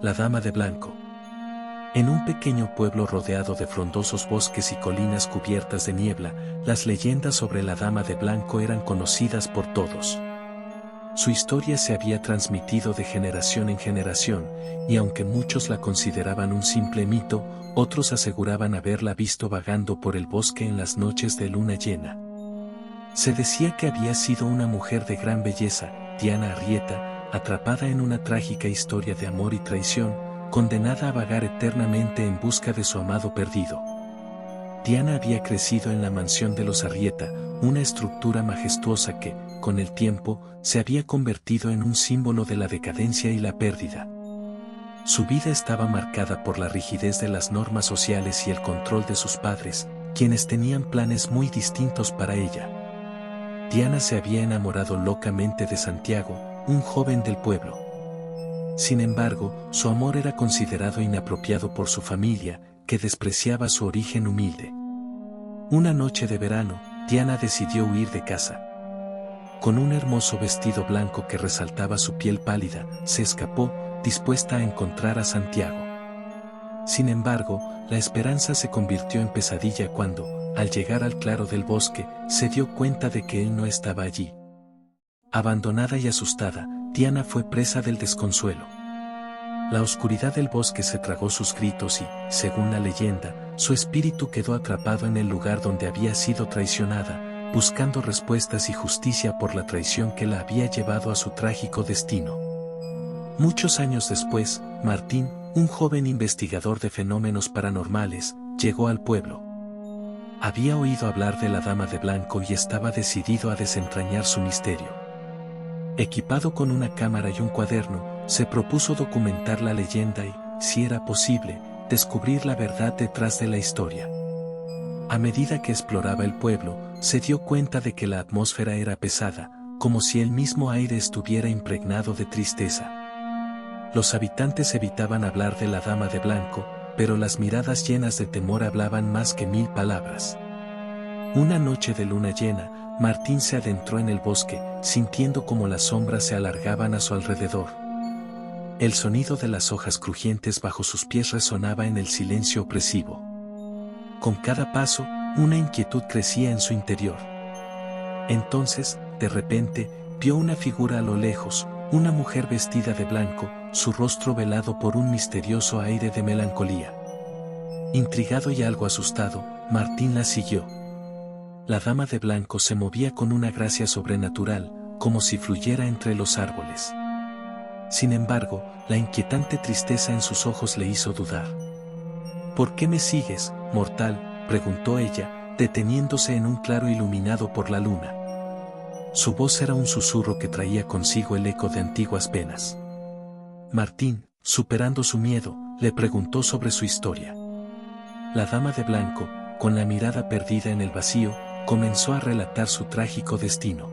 La Dama de Blanco. En un pequeño pueblo rodeado de frondosos bosques y colinas cubiertas de niebla, las leyendas sobre la Dama de Blanco eran conocidas por todos. Su historia se había transmitido de generación en generación, y aunque muchos la consideraban un simple mito, otros aseguraban haberla visto vagando por el bosque en las noches de luna llena. Se decía que había sido una mujer de gran belleza, Diana Arrieta, atrapada en una trágica historia de amor y traición, condenada a vagar eternamente en busca de su amado perdido. Diana había crecido en la mansión de los Arrieta, una estructura majestuosa que, con el tiempo, se había convertido en un símbolo de la decadencia y la pérdida. Su vida estaba marcada por la rigidez de las normas sociales y el control de sus padres, quienes tenían planes muy distintos para ella. Diana se había enamorado locamente de Santiago, un joven del pueblo. Sin embargo, su amor era considerado inapropiado por su familia, que despreciaba su origen humilde. Una noche de verano, Diana decidió huir de casa. Con un hermoso vestido blanco que resaltaba su piel pálida, se escapó, dispuesta a encontrar a Santiago. Sin embargo, la esperanza se convirtió en pesadilla cuando, al llegar al claro del bosque, se dio cuenta de que él no estaba allí. Abandonada y asustada, Diana fue presa del desconsuelo. La oscuridad del bosque se tragó sus gritos y, según la leyenda, su espíritu quedó atrapado en el lugar donde había sido traicionada, buscando respuestas y justicia por la traición que la había llevado a su trágico destino. Muchos años después, Martín, un joven investigador de fenómenos paranormales, llegó al pueblo. Había oído hablar de la Dama de Blanco y estaba decidido a desentrañar su misterio. Equipado con una cámara y un cuaderno, se propuso documentar la leyenda y, si era posible, descubrir la verdad detrás de la historia. A medida que exploraba el pueblo, se dio cuenta de que la atmósfera era pesada, como si el mismo aire estuviera impregnado de tristeza. Los habitantes evitaban hablar de la Dama de Blanco, pero las miradas llenas de temor hablaban más que 1000 palabras. Una noche de luna llena, Martín se adentró en el bosque, sintiendo como las sombras se alargaban a su alrededor. El sonido de las hojas crujientes bajo sus pies resonaba en el silencio opresivo. Con cada paso, una inquietud crecía en su interior. Entonces, de repente, vio una figura a lo lejos, una mujer vestida de blanco, su rostro velado por un misterioso aire de melancolía. Intrigado y algo asustado, Martín la siguió. La Dama de Blanco se movía con una gracia sobrenatural, como si fluyera entre los árboles. Sin embargo, la inquietante tristeza en sus ojos le hizo dudar. ¿Por qué me sigues, mortal?, preguntó ella, deteniéndose en un claro iluminado por la luna. Su voz era un susurro que traía consigo el eco de antiguas penas. Martín, superando su miedo, le preguntó sobre su historia. La Dama de Blanco, con la mirada perdida en el vacío, comenzó a relatar su trágico destino.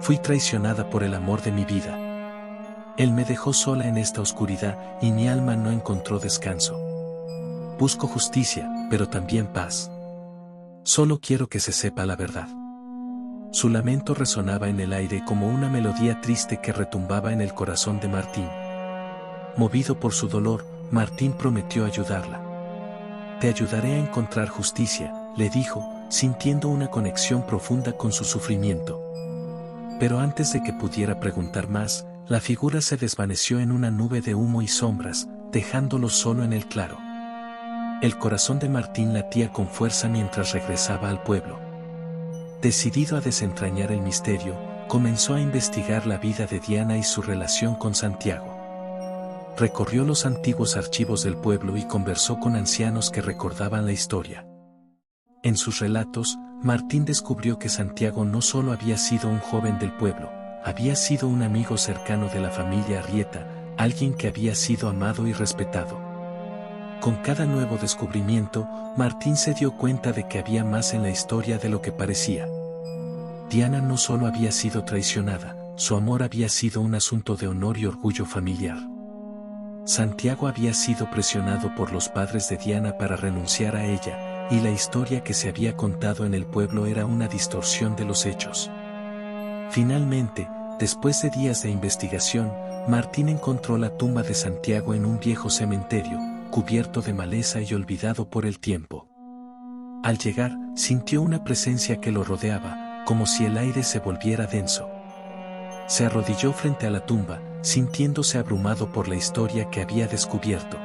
Fui traicionada por el amor de mi vida. Él me dejó sola en esta oscuridad y mi alma no encontró descanso. Busco justicia, pero también paz. Solo quiero que se sepa la verdad. Su lamento resonaba en el aire como una melodía triste que retumbaba en el corazón de Martín. Movido por su dolor, Martín prometió ayudarla. Te ayudaré a encontrar justicia, le dijo, sintiendo una conexión profunda con su sufrimiento. Pero antes de que pudiera preguntar más, la figura se desvaneció en una nube de humo y sombras, dejándolo solo en el claro. El corazón de Martín latía con fuerza mientras regresaba al pueblo. Decidido a desentrañar el misterio, comenzó a investigar la vida de Diana y su relación con Santiago. Recorrió los antiguos archivos del pueblo y conversó con ancianos que recordaban la historia. En sus relatos, Martín descubrió que Santiago no solo había sido un joven del pueblo, había sido un amigo cercano de la familia Arrieta, alguien que había sido amado y respetado. Con cada nuevo descubrimiento, Martín se dio cuenta de que había más en la historia de lo que parecía. Diana no solo había sido traicionada, su amor había sido un asunto de honor y orgullo familiar. Santiago había sido presionado por los padres de Diana para renunciar a ella, y la historia que se había contado en el pueblo era una distorsión de los hechos. Finalmente, Después de días de investigación, Martín encontró la tumba de Santiago en un viejo cementerio, cubierto de maleza y olvidado por el tiempo. Al llegar, sintió una presencia que lo rodeaba, como si el aire se volviera denso. Se arrodilló frente a la tumba, sintiéndose abrumado por la historia que había descubierto.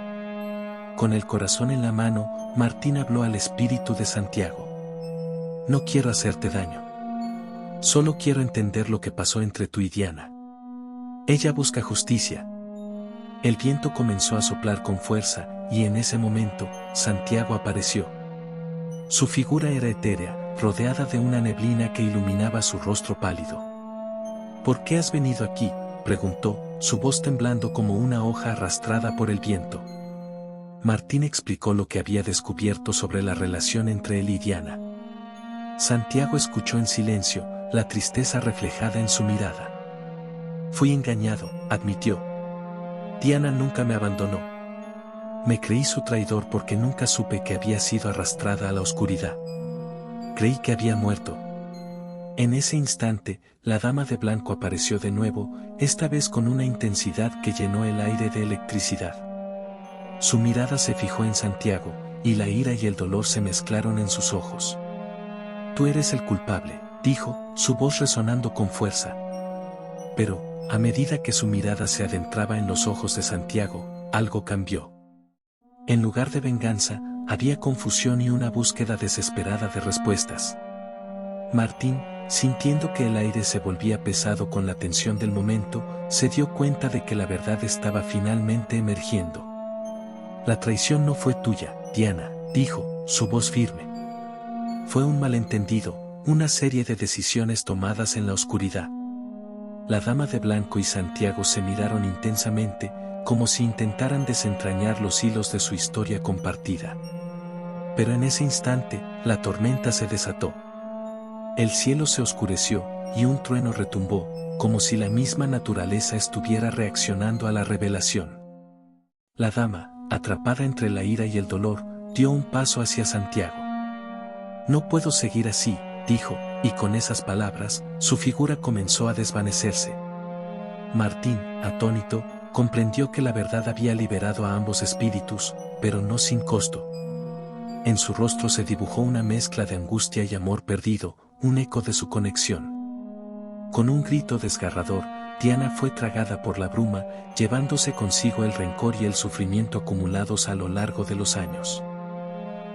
Con el corazón en la mano, Martín habló al espíritu de Santiago. No quiero hacerte daño. Solo quiero entender lo que pasó entre tú y Diana. Ella busca justicia. El viento comenzó a soplar con fuerza, y en ese momento, Santiago apareció. Su figura era etérea, rodeada de una neblina que iluminaba su rostro pálido. ¿Por qué has venido aquí?, preguntó, su voz temblando como una hoja arrastrada por el viento. Martín explicó lo que había descubierto sobre la relación entre él y Diana. Santiago escuchó en silencio, la tristeza reflejada en su mirada. Fui engañado, admitió. Diana nunca me abandonó. Me creí su traidor porque nunca supe que había sido arrastrada a la oscuridad. Creí que había muerto. En ese instante, la dama de blanco apareció de nuevo, esta vez con una intensidad que llenó el aire de electricidad. Su mirada se fijó en Santiago, y la ira y el dolor se mezclaron en sus ojos. Tú eres el culpable, dijo, su voz resonando con fuerza. Pero, a medida que su mirada se adentraba en los ojos de Santiago, algo cambió. En lugar de venganza, había confusión y una búsqueda desesperada de respuestas. Martín, sintiendo que el aire se volvía pesado con la tensión del momento, se dio cuenta de que la verdad estaba finalmente emergiendo. La traición no fue tuya, Diana, dijo, su voz firme. Fue un malentendido, una serie de decisiones tomadas en la oscuridad. La dama de blanco y Santiago se miraron intensamente, como si intentaran desentrañar los hilos de su historia compartida. Pero en ese instante, la tormenta se desató. El cielo se oscureció, y un trueno retumbó, como si la misma naturaleza estuviera reaccionando a la revelación. La dama, atrapada entre la ira y el dolor, dio un paso hacia Santiago. No puedo seguir así, dijo, y con esas palabras, su figura comenzó a desvanecerse. Martín, atónito, comprendió que la verdad había liberado a ambos espíritus, pero no sin costo. En su rostro se dibujó una mezcla de angustia y amor perdido, un eco de su conexión. Con un grito desgarrador, Diana fue tragada por la bruma, llevándose consigo el rencor y el sufrimiento acumulados a lo largo de los años.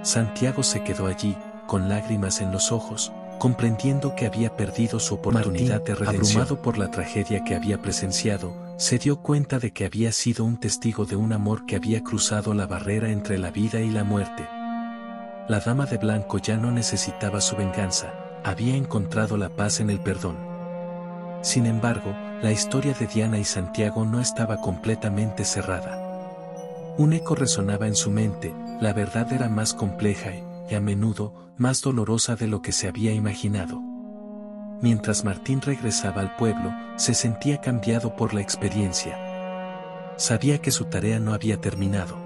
Santiago se quedó allí, con lágrimas en los ojos, comprendiendo que había perdido su oportunidad de redención. Abrumado por la tragedia que había presenciado, se dio cuenta de que había sido un testigo de un amor que había cruzado la barrera entre la vida y la muerte. La dama de blanco ya no necesitaba su venganza, había encontrado la paz en el perdón. Sin embargo, la historia de Diana y Santiago no estaba completamente cerrada. Un eco resonaba en su mente, la verdad era más compleja y a menudo, más dolorosa de lo que se había imaginado. Mientras Martín regresaba al pueblo, se sentía cambiado por la experiencia. Sabía que su tarea no había terminado.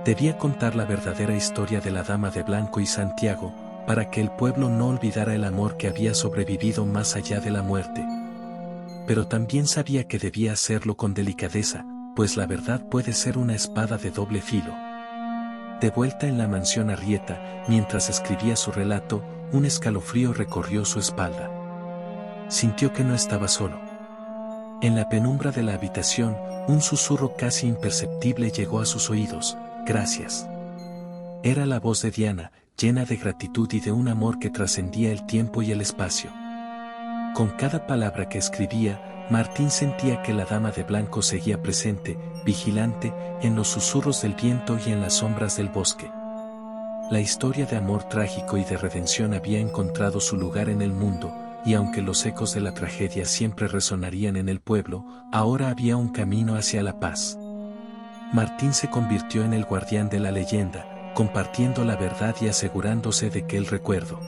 Debía contar la verdadera historia de la dama de blanco y Santiago, para que el pueblo no olvidara el amor que había sobrevivido más allá de la muerte. Pero también sabía que debía hacerlo con delicadeza, pues la verdad puede ser una espada de doble filo. De vuelta en la mansión Arrieta, mientras escribía su relato, un escalofrío recorrió su espalda. Sintió que no estaba solo. En la penumbra de la habitación, un susurro casi imperceptible llegó a sus oídos: gracias. Era la voz de Diana, llena de gratitud y de un amor que trascendía el tiempo y el espacio. Con cada palabra que escribía, Martín sentía que la dama de blanco seguía presente, vigilante, en los susurros del viento y en las sombras del bosque. La historia de amor trágico y de redención había encontrado su lugar en el mundo, y aunque los ecos de la tragedia siempre resonarían en el pueblo, ahora había un camino hacia la paz. Martín se convirtió en el guardián de la leyenda, compartiendo la verdad y asegurándose de que el recuerdo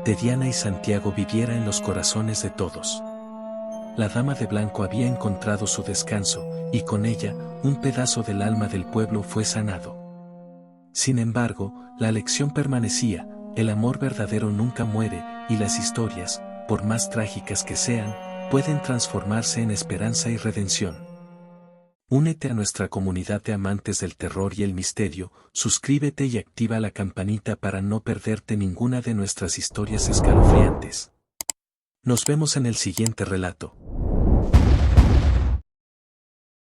de Diana y Santiago viviera en los corazones de todos. La dama de blanco había encontrado su descanso, y con ella, un pedazo del alma del pueblo fue sanado. Sin embargo, la lección permanecía: el amor verdadero nunca muere, y las historias, por más trágicas que sean, pueden transformarse en esperanza y redención. Únete a nuestra comunidad de amantes del terror y el misterio, suscríbete y activa la campanita para no perderte ninguna de nuestras historias escalofriantes. Nos vemos en el siguiente relato.